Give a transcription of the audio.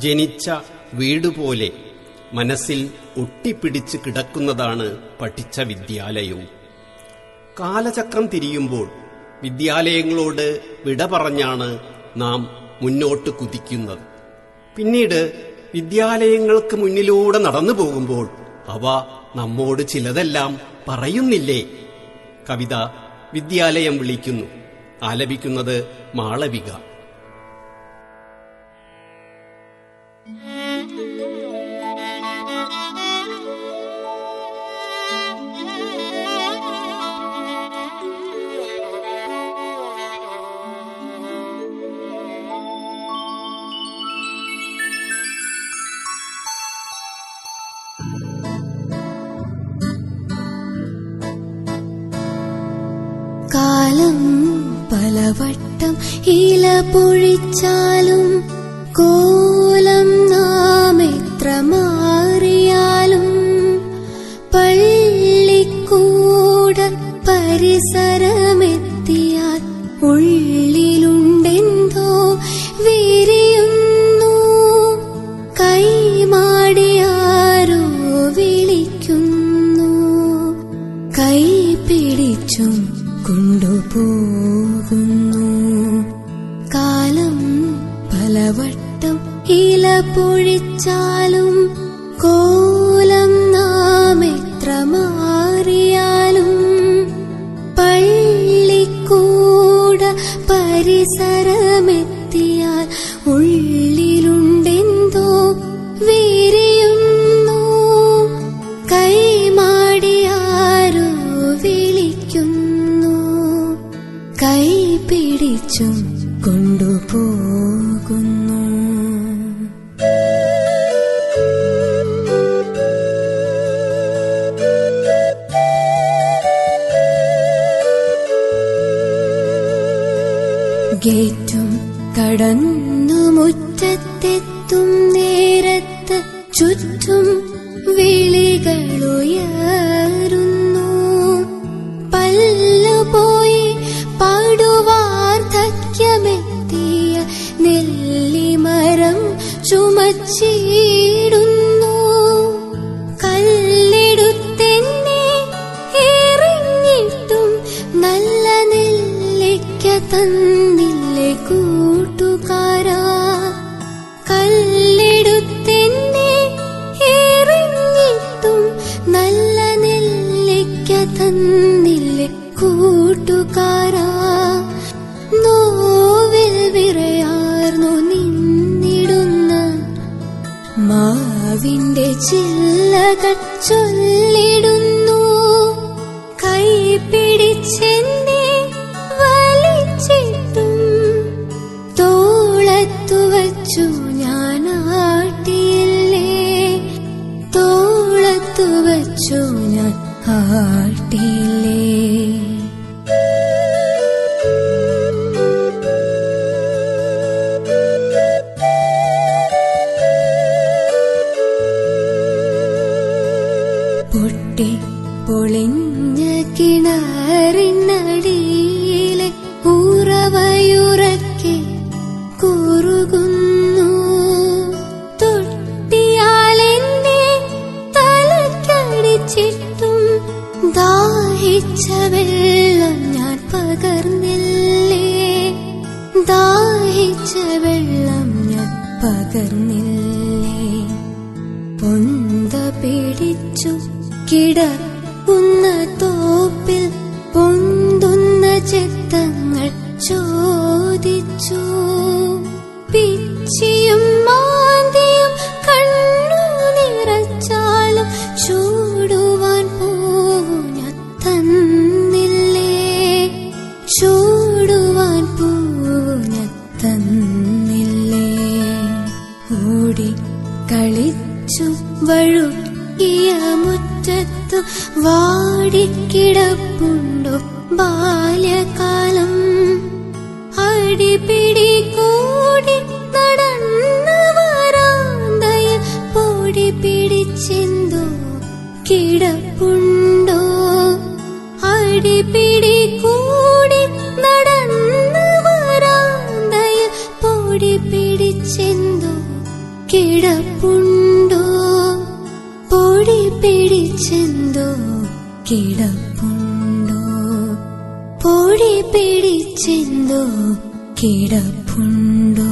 ജനിച്ച വീടുപോലെ മനസ്സിൽ ഒട്ടിപ്പിടിച്ച് കിടക്കുന്നതാണ് പഠിച്ച വിദ്യാലയവും. കാലചക്രം തിരിയുമ്പോൾ വിദ്യാലയങ്ങളോട് വിട പറഞ്ഞാണ് നാം മുന്നോട്ട് കുതിക്കുന്നത്. പിന്നീട് വിദ്യാലയങ്ങൾക്ക് മുന്നിലൂടെ നടന്നു പോകുമ്പോൾ അവ നമ്മോട് ചിലതെല്ലാം പറയുന്നില്ലേ? കവിത വിദ്യാലയം വിളിക്കുന്നു. ആലപിക്കുന്നത് മാളവിക. കാലം പലവട്ടം ഇല പൊഴിച്ചാലും കോലം നാം എത്ര മാറിയാലും പള്ളിക്കൂട പരിസരമെത്തിയാൽ ഉള്ളിലുണ്ടെന്തോ വിരിയുന്നു. കൈമാടിയാരോ വിളിക്കുന്നു, കൈ പിടിച്ചും കൊണ്ടുപോകുന്നു. കാലം പലവട്ടം ഇല പൊഴിച്ചാലും കോലം നാം എത്ര മാറിയാലും പള്ളിക്കൂട പരിസരമെത്തിയാൽ ഉള്ളിലുണ്ടെന്തോ വിരിയുന്നു. കൈമാടിയാരോ വിളിക്കുന്നു, കൈ പിടിച്ചും കൊണ്ടുപോകുന്നു. ഗേറ്റും കടന്നു മുറ്റത്തെത്തും നേരത്ത് ചുറ്റും വിളികളുയരുന്നു. പല്ലുപോയി പാടുവാർദ്ധക്യമെത്തിയ നെല്ലിമരം ചുമച്ചിടുന്നു. കല്ലെടുത്തെന്നെ എറിഞ്ഞിട്ടും നല്ല നെല്ലിക്ക തന്നില്ലേ കൂട്ടുകാരാ. കല്ലെടുത്തെന്നെ എറിഞ്ഞിട്ടും നല്ല നെല്ലിക്ക തന്നില്ലേ കൂട്ടുകാരാ. നോവിൽ വിറയാർന്നു നിന്നിടുന്ന മാവിന്റെ ചില്ലകൾ ചൊല്ലിടുന്നു. കൈ പിടിച്ചെന്നെ വലിച്ചിട്ടും തോളത്തു വച്ചു ഞാൻ ആട്ടിയില്ലേ, തോളത്തു വച്ചു ഞാൻ ആട്ടിയില്ലേ. പൊട്ടി പൊളിഞ്ഞ കിണറിനടിയിലെ ഉറവയുറക്കെ കുറുകുന്നു. തൊട്ടിയാലെന്നെ തലക്കടിച്ചിട്ടും ദാഹിച്ച വെള്ളം ഞാൻ പകർന്നില്ലേ, ദാഹിച്ച വെള്ളം ഞാൻ പകർന്നില്ലേ. പൊന്ത പിടിച്ചു കിടക്കുന്ന തോപ്പിൽ പൊന്തുന്ന ചെത്തങ്ങൾ ചോദിച്ചു. പിച്ചിയും മാന്തിയും കണ്ണു നിറച്ചാലും ചൂടുവാൻ പോവു ഞാൻ തന്നില്ലേ, ചൂടുവാൻ പോവു ഞാൻ തന്നില്ലേ. ഓടി കളിച്ചു വഴുക്കിയ മുറ്റത്തു വാടിക്കിടപ്പുണ്ടോ ബാല്യകാലം. അടിപിടി കൂടി നടന്ന വരാന്തയിൽ പൊടി പിടിച്ചെന്തോ കിടപ്പുണ്ടോ. അടിപിടി കൂടി നടന്ന വരാന്തയിൽ പൊടി പിടിച്ചെന്തോ കിടപ്പുണ്ടോ പൊടി പിടിച്ചെന്തോ കിടപ്പുണ്ടോ പൊടി പിടിച്ചെന്തോ കിടപ്പുണ്ടോ